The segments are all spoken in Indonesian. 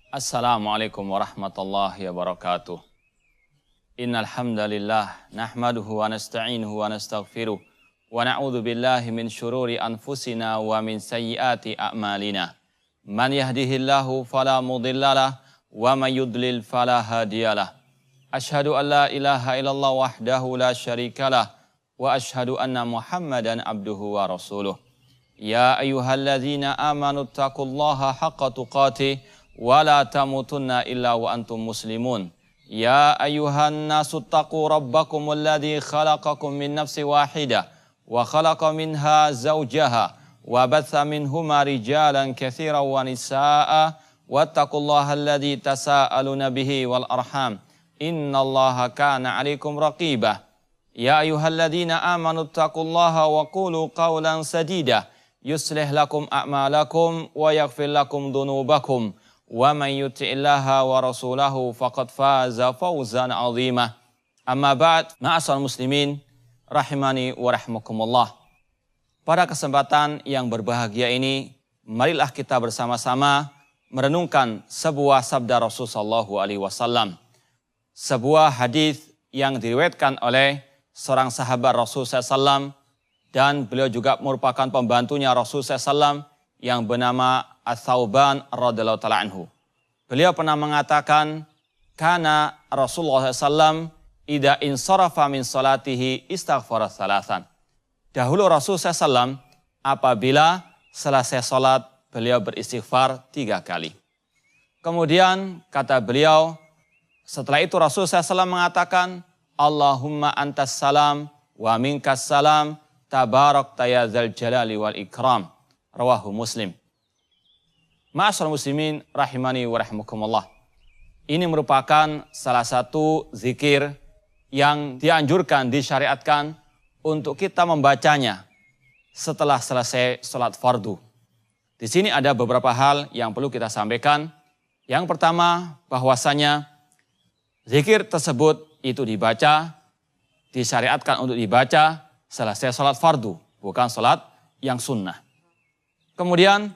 Assalamualaikum warahmatullahi wabarakatuh. Innal hamdalillah nahmaduhu wa nasta'inuhu wa nastaghfiruh wa na'udzu billahi min syururi anfusina wa min sayyiati a'malina. Man yahdihillahu fala mudhillalah wa man yudlil fala hadiyalah. Asyhadu an la ilaha illallah wahdahu la syarikalah wa asyhadu anna Muhammadan abduhu wa rasuluh. Ya ayyuhalladzina amanu taqullaha haqqa tuqatih wa la tamutunna illa wa antum muslimun. Ya ayyuhan nasu taqu rabbakumul ladzi khalaqakum min nafsin wahidah wa khalaqa minha zawjaha wa batha minhuma rijalan katsiran wa nisaa'a wattaqullaha alladzi tasaaluna bihi wal arham innallaha kana 'alaikum raqibah. Ya ayyuhalladzina amanu taqullaha wa qulu qawlan sadida yuslih lakum a'malakum wa yaghfir lakum dhunubakum. Wa man yuti'illaha wa rasulahu faqad faza fawzan 'azima. Amma ba'd, ma'asal muslimin rahimani wa rahmakumullah. Pada kesempatan yang berbahagia ini, marilah kita bersama-sama merenungkan sebuah sabda Rasulullah SAW. Sebuah hadis yang diriwayatkan oleh seorang sahabat Rasulullah SAW dan beliau juga merupakan pembantunya Rasulullah SAW yang bernama Ats-Tsauban radhiyallahu ta'ala anhu. Beliau pernah mengatakan, kana Rasulullah SAW idza insarafa min salatihi istaghfara thalathan. Dahulu Rasulullah SAW apabila selesai salat beliau beristighfar 3 kali. Kemudian kata beliau, setelah itu Rasulullah SAW mengatakan, Allahumma antas salam wa minkas salam tabarakta ya dzal jalali wal ikram. Rawahu Muslim. Ma'asyiral muslimin rahimani wa rahimakumullah. Ini merupakan salah satu zikir yang dianjurkan, disyariatkan untuk kita membacanya setelah selesai salat fardu. Di sini ada beberapa hal yang perlu kita sampaikan. Yang pertama, bahwasanya zikir tersebut itu disyariatkan untuk dibaca selesai salat fardu, bukan salat yang sunnah. Kemudian,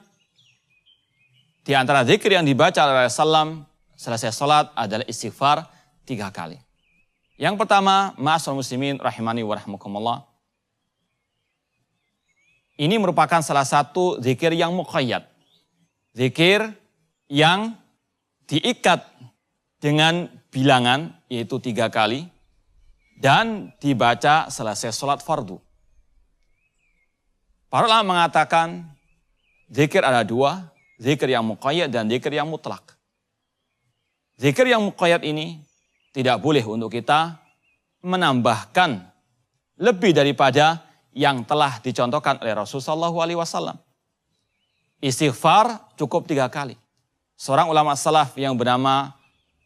di antara zikir yang dibaca oleh Rasulullah selesai salat adalah istighfar 3 kali. Yang pertama, ma'asyiral muslimin rahimani wa rahmakumullah. Ini merupakan salah satu zikir yang muqayyad. Zikir yang diikat dengan bilangan, yaitu 3 kali, dan dibaca selesai salat fardu. Para ulama mengatakan, zikir ada 2, zikir yang muqayyad dan zikir yang mutlak. Zikir yang muqayyad ini tidak boleh untuk kita menambahkan lebih daripada yang telah dicontohkan oleh Rasulullah SAW. Istighfar cukup 3 kali. Seorang ulama salaf yang bernama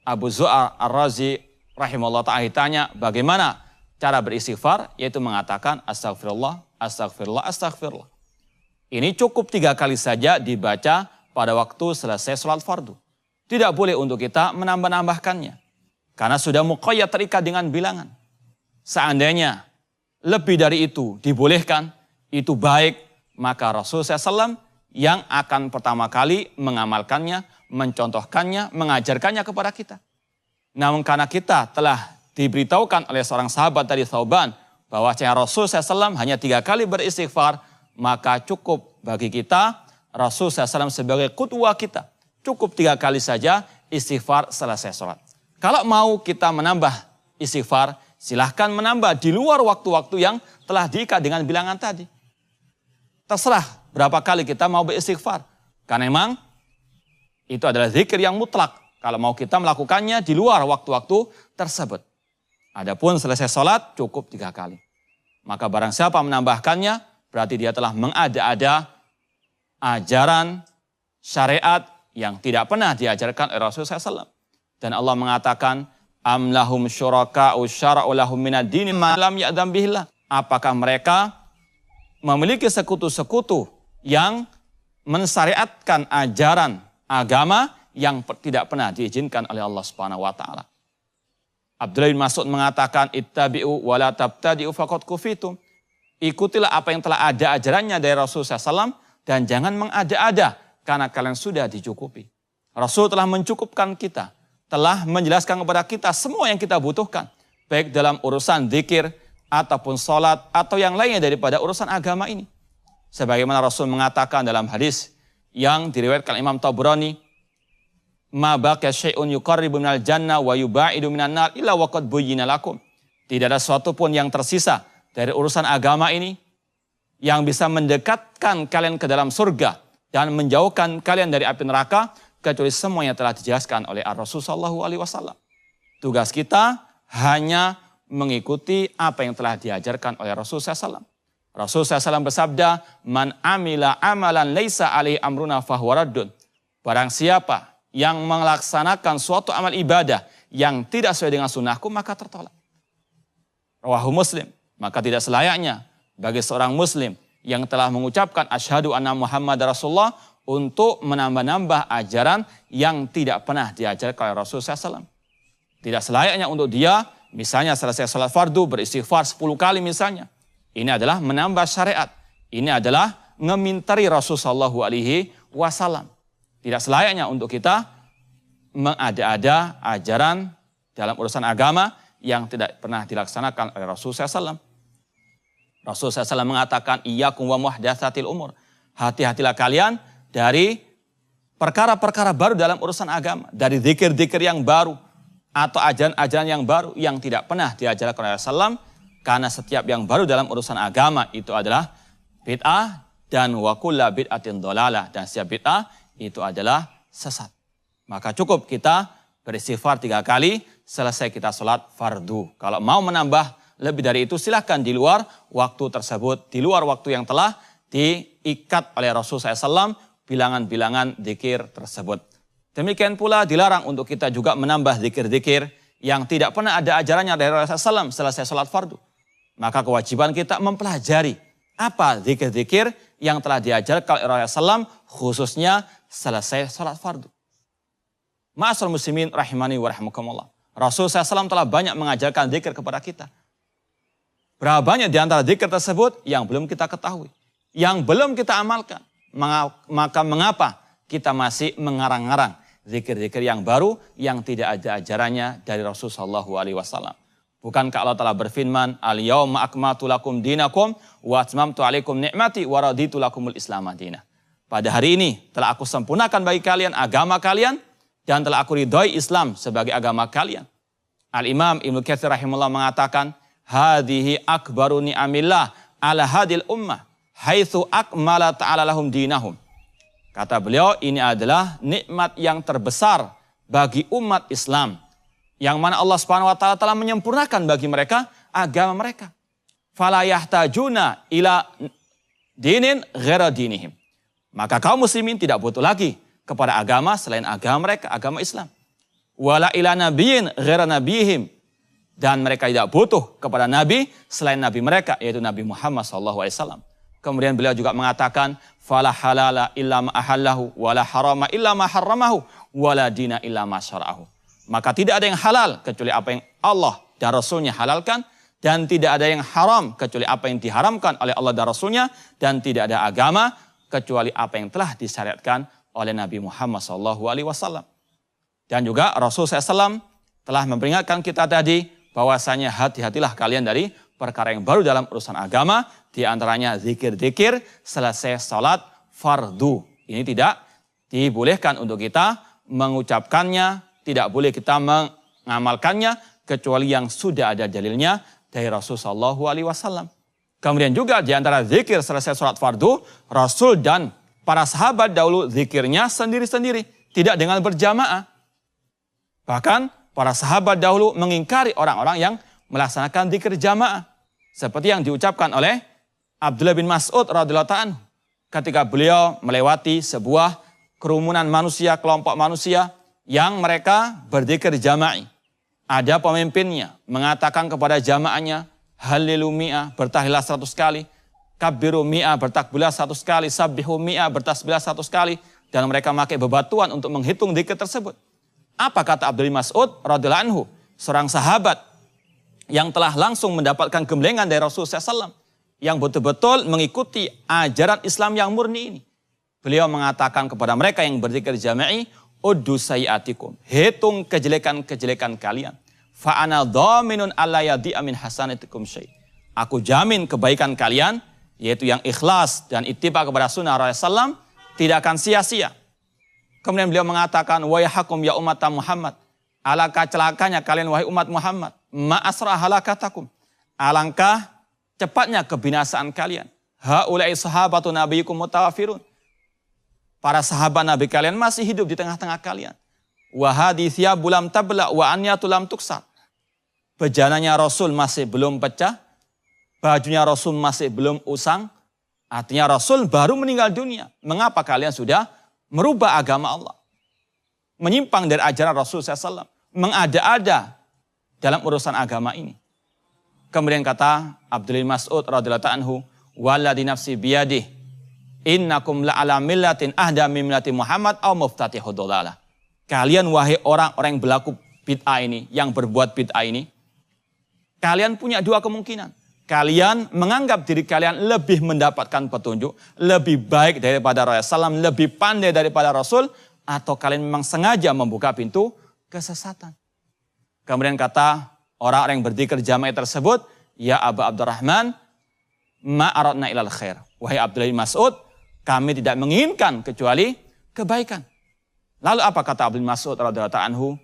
Abu Zu'ar Ar-Razi rahimahullah ta'ala ditanya bagaimana cara beristighfar, yaitu mengatakan astagfirullah, astagfirullah, astagfirullah. Ini cukup 3 kali saja dibaca pada waktu selesai salat fardu. Tidak boleh untuk kita menambah-nambahkannya. Karena sudah muqayyad, terikat dengan bilangan. Seandainya lebih dari itu dibolehkan, itu baik, maka Rasulullah SAW yang akan pertama kali mengamalkannya, mencontohkannya, mengajarkannya kepada kita. Namun karena kita telah diberitahukan oleh seorang sahabat dari Tsauban bahwa Rasulullah SAW hanya 3 kali beristighfar, maka cukup bagi kita Rasulullah SAW sebagai qudwah kita. Cukup 3 kali saja istighfar selesai sholat. Kalau mau kita menambah istighfar, silahkan menambah di luar waktu-waktu yang telah diikat dengan bilangan tadi. Terserah berapa kali kita mau beristighfar. Karena memang itu adalah zikir yang mutlak. Kalau mau kita melakukannya di luar waktu-waktu tersebut. Adapun selesai sholat cukup 3 kali. Maka barang siapa menambahkannya, berarti dia telah mengada-ada ajaran syariat yang tidak pernah diajarkan oleh Rasulullah SAW. Dan Allah mengatakan, am lahum syuraka'u syara'u lahum minad dini ma lam ya'dzan bihillah. Apakah mereka memiliki sekutu-sekutu yang mensyariatkan ajaran agama yang tidak pernah diizinkan oleh Allah Subhanahu wa taala. Abdullah bin Mas'ud mengatakan, ittabi'u wa la tabtadi'u faqad kufitum. Ikutilah apa yang telah ada ajarannya dari Rasulullah SAW dan jangan mengada-ada karena kalian sudah dicukupi. Rasul telah mencukupkan kita, telah menjelaskan kepada kita semua yang kita butuhkan, baik dalam urusan zikir, ataupun sholat, atau yang lainnya daripada urusan agama ini. Sebagaimana Rasul mengatakan dalam hadis yang diriwayatkan Imam Tabrani, ma baqiya syai'un yuqarribu minal jannah wa yubaidu minan nar illa waqad buyyina lakum. Tidak ada sesuatu pun yang tersisa dari urusan agama ini yang bisa mendekatkan kalian ke dalam surga dan menjauhkan kalian dari api neraka kecuali semuanya telah dijelaskan oleh Rasul sallallahu alaihi wasallam. Tugas kita hanya mengikuti apa yang telah diajarkan oleh Rasul sallallahu alaihi wasallam. Rasul SAW bersabda, man amila amalan laisa alaihi amruna fahuwa raddun. Barang siapa yang melaksanakan suatu amal ibadah yang tidak sesuai dengan sunnahku, maka tertolak. Rawahu Muslim. Maka tidak selayaknya bagi seorang muslim yang telah mengucapkan asyhadu anna Muhammad Rasulullah untuk menambah-nambah ajaran yang tidak pernah diajarkan oleh Rasul SAW. Tidak selayaknya untuk dia, misalnya selesai salat fardu, beristighfar 10 kali misalnya. Ini adalah menambah syariat. Ini adalah ngemintari Rasul sallallahu alaihi wasallam. Tidak selayaknya untuk kita mengada-ada ajaran dalam urusan agama yang tidak pernah dilaksanakan oleh Rasul SAW. Rasul SAW mengatakan, iyyakum wa muhdatsatil umur. Hati-hatilah kalian dari perkara-perkara baru dalam urusan agama. Dari zikir-zikir yang baru atau ajaran-ajaran yang baru yang tidak pernah diajarkan oleh Rasulullah. Karena setiap yang baru dalam urusan agama itu adalah bid'ah dan wa kullu bid'atin dhalalah, dan setiap bid'ah itu adalah sesat. Maka cukup kita beristighfar 3 kali selesai kita sholat fardu. Kalau mau menambah lebih dari itu silahkan di luar waktu tersebut, di luar waktu yang telah diikat oleh Rasulullah SAW bilangan-bilangan zikir tersebut. Demikian pula dilarang untuk kita juga menambah zikir-zikir yang tidak pernah ada ajarannya dari Rasulullah SAW selesai sholat fardu. Maka kewajiban kita mempelajari apa zikir-zikir yang telah diajarkan oleh Rasulullah SAW khususnya selesai sholat fardu. Ma'asyiral muslimin rahimani wa rahimakumullah. Rasulullah SAW telah banyak mengajarkan zikir kepada kita. Berapa banyak di antara zikir tersebut yang belum kita ketahui, yang belum kita amalkan. Maka mengapa kita masih mengarang-arang zikir-zikir yang baru yang tidak ada ajarannya dari Rasulullah SAW. Bukankah Allah telah berfirman, al-yawma akmaltu lakum dinakum wa atmamtu alaikum ni'mati wa raditu lakumul islam madinah. Pada hari ini telah aku sempurnakan bagi kalian agama kalian dan telah aku ridhoi Islam sebagai agama kalian. Al-Imam Ibnu Katsir rahimahullah mengatakan, hadhihi akbaru ni'amillah ala hadil ummah haitsu akmala ta'ala lahum dinahum. Kata beliau, ini adalah nikmat yang terbesar bagi umat Islam, yang mana Allah Subhanahu wa taala telah menyempurnakan bagi mereka agama mereka. Fala yahtajuna ila dinin ghaira dinihim. Maka kaum muslimin tidak butuh lagi kepada agama selain agama mereka, agama Islam. Wala ila nabiyyin ghaira nabihim. Dan mereka tidak butuh kepada nabi selain nabi mereka, yaitu Nabi Muhammad SAW. Kemudian beliau juga mengatakan, fala halala illa ma ahallahu wala harama illa ma harramahu wala dina illa ma syara'ahu. Maka tidak ada yang halal kecuali apa yang Allah dan Rasulnya halalkan, dan tidak ada yang haram kecuali apa yang diharamkan oleh Allah dan Rasulnya, dan tidak ada agama kecuali apa yang telah disyariatkan oleh Nabi Muhammad SAW. Dan juga Rasul SAW telah memperingatkan kita tadi bahwasanya hati-hatilah kalian dari perkara yang baru dalam urusan agama, di antaranya zikir-zikir selesai salat fardu. Ini tidak dibolehkan untuk kita mengucapkannya, tidak boleh kita mengamalkannya kecuali yang sudah ada dalilnya dari Rasulullah SAW. Kemudian juga di antara zikir selesai salat fardu, Rasul dan para sahabat dahulu zikirnya sendiri-sendiri, tidak dengan berjamaah. Bahkan para sahabat dahulu mengingkari orang-orang yang melaksanakan zikir jamaah. Seperti yang diucapkan oleh Abdullah bin Mas'ud radhiyallahu anhu ketika beliau melewati sebuah kerumunan manusia, kelompok manusia yang mereka berzikir jama'i. Ada pemimpinnya mengatakan kepada jamaahnya, halilu mi'ah, bertahlilah 100 kali, kabbiru mi'ah, bertakbirlah 100 kali, sabbihu mi'ah, bertasbihlah 100 kali, dan mereka memakai bebatuan untuk menghitung zikir tersebut. Apa kata Abdullah bin Mas'ud radhiyallahu anhu, seorang sahabat yang telah langsung mendapatkan gemblengan dari Rasulullah SAW, yang betul-betul mengikuti ajaran Islam yang murni ini. Beliau mengatakan kepada mereka yang berzikir jama'i, uddu sayiatikum, hitung kejelekan-kejelekan kalian. Fa ana dhaminun alla yadhi'a min hasanatikum syai'. Aku jamin kebaikan kalian, yaitu yang ikhlas dan ittiba kepada sunnah Rasulullah SAW, tidak akan sia-sia. Kemudian beliau mengatakan, wa yahakum ya umat Muhammad, alangkah celakanya kalian wahai umat Muhammad, ma asra halakatakum, alangkah cepatnya kebinasaan kalian. Haulai sahabatu nabiyikum mutawafirun, para sahabat Nabi kalian masih hidup di tengah-tengah kalian. Wa hadithiya bulam tabla wa anyatu lam tuksar. Bejananya Rasul masih belum pecah, bajunya Rasul masih belum usang. Artinya Rasul baru meninggal dunia. Mengapa kalian sudah merubah agama Allah? Menyimpang dari ajaran Rasul SAW. Mengada-ada dalam urusan agama ini. Kemudian kata Abdullah bin Mas'ud radhiyallahu anhu, walladzi nafsi biyadih, innakum la'ala millatin ahda min millati Muhammad aw muftatihu dhalalah. Kalian wahai orang-orang yang berlaku bid'ah ini, yang berbuat bid'ah ini, kalian punya dua kemungkinan. Kalian menganggap diri kalian lebih mendapatkan petunjuk, lebih baik daripada Rasulullah SAW, lebih pandai daripada Rasul, atau kalian memang sengaja membuka pintu kesesatan. Kemudian kata orang-orang yang berzikir jamaah tersebut, ya Aba Abdurrahman, ma aradna ilal khair. Wahai Abdullah bin Mas'ud, kami tidak menginginkan kecuali kebaikan. Lalu apa kata Abdullah bin Mas'ud radhiyallahu anhu?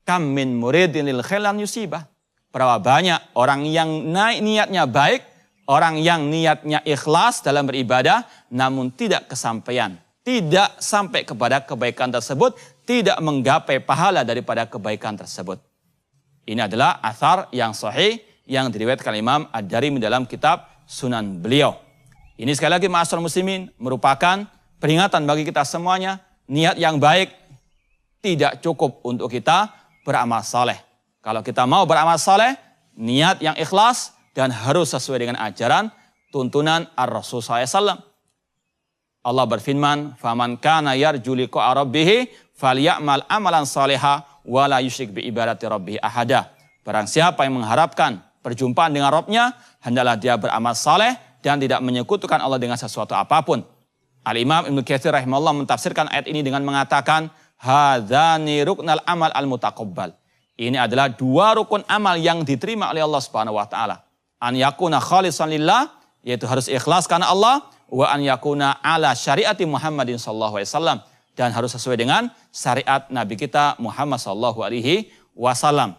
Kam min muridin lil khair lam yusibah. Berapa banyak orang yang niatnya baik, orang yang niatnya ikhlas dalam beribadah, namun tidak kesampaian. Tidak sampai kepada kebaikan tersebut, tidak menggapai pahala daripada kebaikan tersebut. Ini adalah athar yang sahih yang diriwayatkan Imam Ad-Darimi dalam kitab Sunan beliau. Ini sekali lagi ma'asyiral muslimin merupakan peringatan bagi kita semuanya. Niat yang baik tidak cukup untuk kita beramal saleh. Kalau kita mau beramal saleh, niat yang ikhlas dan harus sesuai dengan ajaran tuntunan Ar-Rasul SAW. Allah berfirman, "Faman kana yarju liqa'a rabbih falyamal amalan salihah wa la yusyrik bi ibadati rabbih ahada." Barang siapa yang mengharapkan perjumpaan dengan Rabb-nya, hendaklah dia beramal saleh dan tidak menyekutukan Allah dengan sesuatu apapun. Al-Imam Ibnu Katsir rahimahullah mentafsirkan ayat ini dengan mengatakan, hadzani ruknal amal al-mutaqabbal. Ini adalah dua rukun amal yang diterima oleh Allah Subhanahu wa taala. An yakuna khalisan lillah, yaitu harus ikhlas karena Allah, wa an yakuna ala syariati Muhammadin sallallahu alaihi wasallam, dan harus sesuai dengan syariat Nabi kita Muhammad sallallahu alaihi wasallam.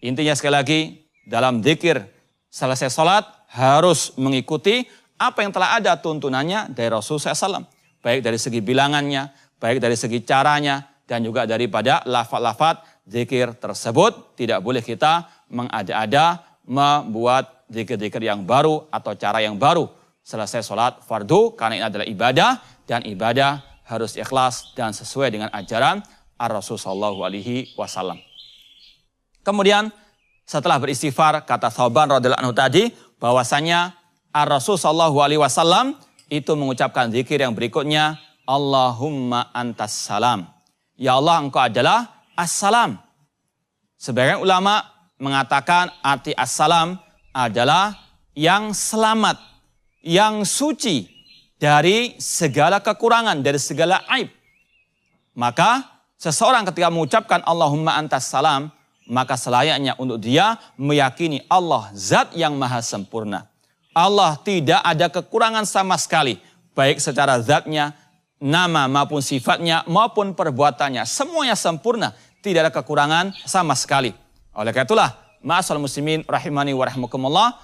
Intinya sekali lagi, dalam zikir selesai salat harus mengikuti apa yang telah ada tuntunannya dari Rasulullah SAW. Baik dari segi bilangannya, baik dari segi caranya, dan juga daripada lafaz-lafaz zikir tersebut. Tidak boleh kita mengada-ada membuat zikir-zikir yang baru atau cara yang baru. Selesai sholat fardu, karena ini adalah ibadah, dan ibadah harus ikhlas dan sesuai dengan ajaran Ar-Rasul SAW. Kemudian setelah beristighfar, kata Thauban radhiyallahu anhu tadi, bahwasanya Ar-Rasul SAW itu mengucapkan zikir yang berikutnya, Allahumma antas salam. Ya Allah, engkau adalah as-salam. Sebagian ulama mengatakan arti as-salam adalah yang selamat, yang suci dari segala kekurangan, dari segala aib. Maka seseorang ketika mengucapkan Allahumma antas salam, maka selayaknya untuk dia meyakini Allah zat yang maha sempurna. Allah tidak ada kekurangan sama sekali, baik secara zatnya, nama maupun sifatnya, maupun perbuatannya. Semuanya sempurna, tidak ada kekurangan sama sekali. Oleh karena itulah, ma'asyiral muslimin rahimani wa rahimakumullah,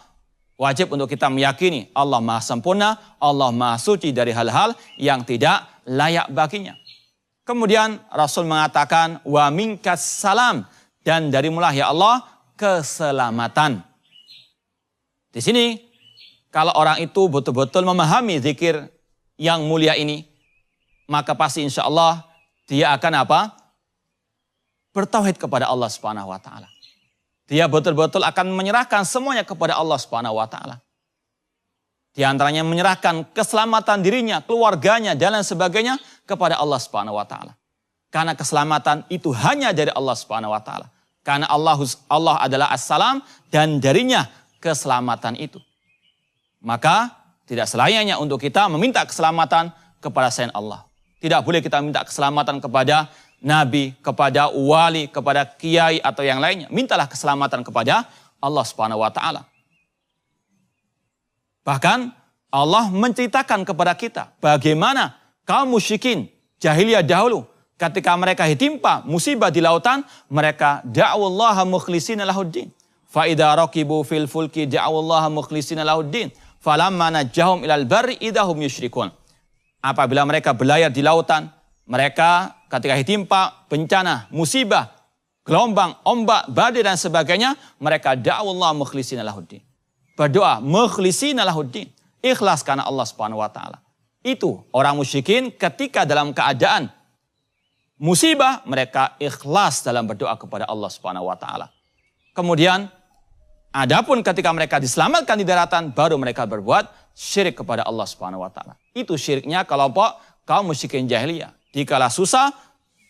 wajib untuk kita meyakini Allah maha sempurna, Allah maha suci dari hal-hal yang tidak layak baginya. Kemudian Rasul mengatakan, wa minkas salam, dan darimulah ya Allah keselamatan. Di sini, kalau orang itu betul-betul memahami zikir yang mulia ini, maka pasti insya Allah dia akan apa? Bertauhid kepada Allah Subhanahu wa taala. Dia betul-betul akan menyerahkan semuanya kepada Allah Subhanahu wa taala. Di antaranya menyerahkan keselamatan dirinya, keluarganya, dan lain sebagainya kepada Allah Subhanahu wa taala. Karena keselamatan itu hanya dari Allah Subhanahu wa taala. Karena Allah adalah as-salam, dan darinya keselamatan itu. Maka tidak selayaknya untuk kita meminta keselamatan kepada selain Allah. Tidak boleh kita minta keselamatan kepada nabi, kepada wali, kepada kiai atau yang lainnya. Mintalah keselamatan kepada Allah Subhanahu wa taala. Bahkan Allah menceritakan kepada kita bagaimana kaum musyrikin jahiliyah dahulu ketika mereka ditimpa musibah di lautan, mereka da'wallaha mukhlishina lahuddin. Fa idza raqibu fil fulki da'wallaha mukhlishina lahuddin. Falamma najjahum ilal barri idahum yusyrikun. Apabila mereka berlayar di lautan, mereka ketika ditimpa bencana, musibah, gelombang, ombak, badai dan sebagainya, mereka da'wallaha mukhlishina lahuddin. Berdoa mukhlishina lahuddin, ikhlas karena Allah Subhanahu wa taala. Itu orang musyrikin ketika dalam keadaan musibah, mereka ikhlas dalam berdoa kepada Allah Subhanahu wa taala. Kemudian adapun ketika mereka diselamatkan di daratan, baru mereka berbuat syirik kepada Allah Subhanahu wa taala. Itu syiriknya kelompok kaum musyrikin jahiliyah. Dikala susah,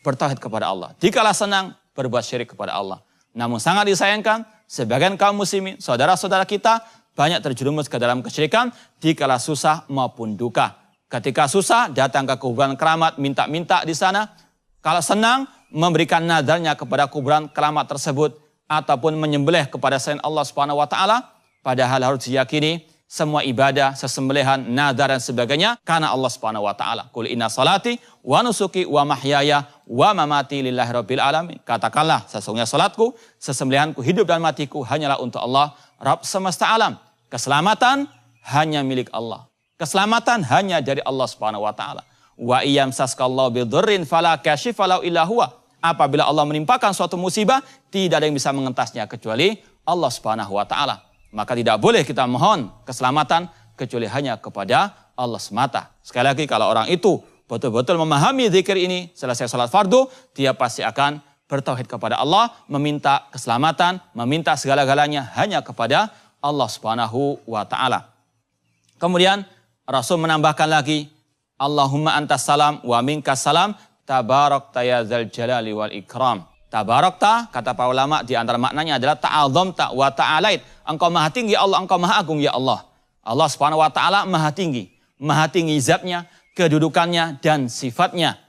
bertauhid kepada Allah. Dikala senang, berbuat syirik kepada Allah. Namun sangat disayangkan, sebagian kaum muslimin, saudara-saudara kita, banyak terjerumus ke dalam kesyirikan dikala susah maupun duka. Ketika susah, datang ke kuburan keramat, minta-minta di sana. Kalau senang, memberikan nadarnya kepada kuburan keramat tersebut, ataupun menyembelih kepada selain Allah Subhanahu wa taala, padahal harus diyakini semua ibadah, sesembelihan, nadar dan sebagainya karena Allah Subhanahu wa taala. Qul inna salati wa nusuki wa mahyaya wa mamati lillahi rabbil alamin. Katakanlah, sesungguhnya salatku, sesembelihanku, hidup dan matiku hanyalah untuk Allah, Rabb semesta alam. Keselamatan hanya milik Allah. Keselamatan hanya dari Allah Subhanahu wa taala. Wa iyam saskallahu bidurrin fala kashifa lahu illa huwa. Apabila Allah menimpakan suatu musibah, tidak ada yang bisa mengentasnya kecuali Allah Subhanahu wa taala. Maka tidak boleh kita mohon keselamatan kecuali hanya kepada Allah semata. Sekali lagi, kalau orang itu betul-betul memahami zikir ini, selesai salat fardu, dia pasti akan bertauhid kepada Allah, meminta keselamatan, meminta segala-galanya hanya kepada Allah Subhanahu wa taala. Kemudian Rasul menambahkan lagi, Allahumma antas salam wa minkas salam, tabarakta ya dzal jalali wal ikram. Tabarakta, kata para ulama, di antara maknanya adalah ta'adzamta wa ta'alait. Engkau maha tinggi ya Allah, engkau maha agung ya Allah. Allah Subhanahu wa taala maha tinggi zatnya, kedudukannya dan sifatnya.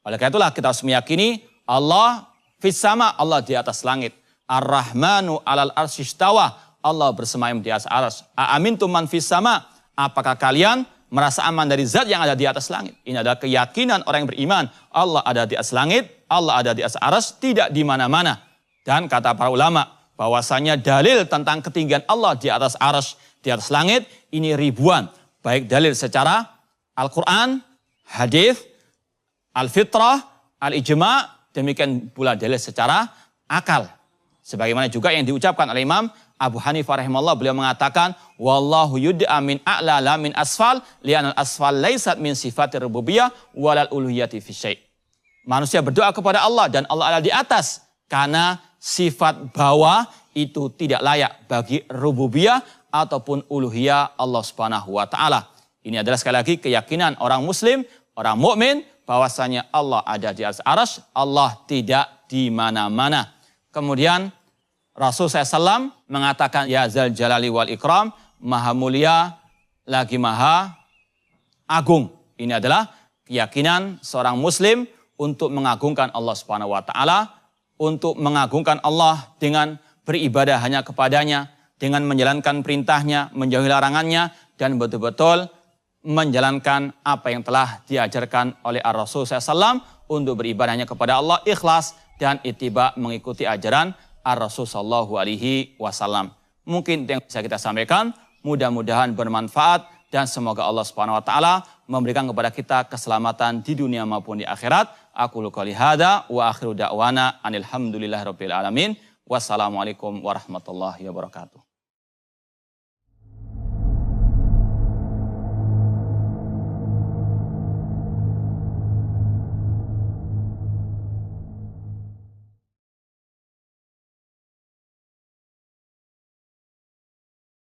Oleh karena itulah kita harus meyakini Allah fis sama, Allah di atas langit. Ar-Rahmanu 'alal arsy istawa, Allah bersemayam di atas arsy. Aamintum man fis sama, apakah kalian merasa aman dari zat yang ada di atas langit? Ini adalah keyakinan orang yang beriman. Allah ada di atas langit, Allah ada di atas arsy, tidak di mana-mana. Dan kata para ulama, bahwasanya dalil tentang ketinggian Allah di atas arsy, di atas langit, ini ribuan. Baik dalil secara Al-Quran, hadis, Al-Fitrah, Al-Ijma', demikian pula dalil secara akal. Sebagaimana juga yang diucapkan oleh Imam Abu Hanifah rahimahullah, beliau mengatakan, wallahu yud'a min a'la la min asfal, li'anal asfal laisat min sifatir rububiyah walal uluhiyati fi syai'. Manusia berdoa kepada Allah dan Allah ada di atas, karena sifat bawah itu tidak layak bagi rububiyah ataupun uluhiyah Allah Subhanahu wa taala. Ini adalah sekali lagi keyakinan orang muslim, orang mukmin, bahwasanya Allah ada di atas arsy, Allah tidak di mana-mana. Kemudian Rasul SAW mengatakan, ya zal jalali wal ikram, maha mulia lagi maha agung. Ini adalah keyakinan seorang muslim untuk mengagungkan Allah Subhanahu wa taala, untuk mengagungkan Allah dengan beribadah hanya kepadanya, dengan menjalankan perintahnya, menjauhi larangannya, dan betul-betul menjalankan apa yang telah diajarkan oleh Rasul SAW untuk beribadah hanya kepada Allah, ikhlas dan ittiba, mengikuti ajaran Rasul sallallahu alaihi wasallam. Mungkin yang bisa kita sampaikan, mudah-mudahan bermanfaat dan semoga Allah Subhanahu wa taala memberikan kepada kita keselamatan di dunia maupun di akhirat. Aqulu qouli hadza wa akhiru da'wana anil hamdulillahirabbil alamin. Wassalamualaikum warahmatullahi wabarakatuh.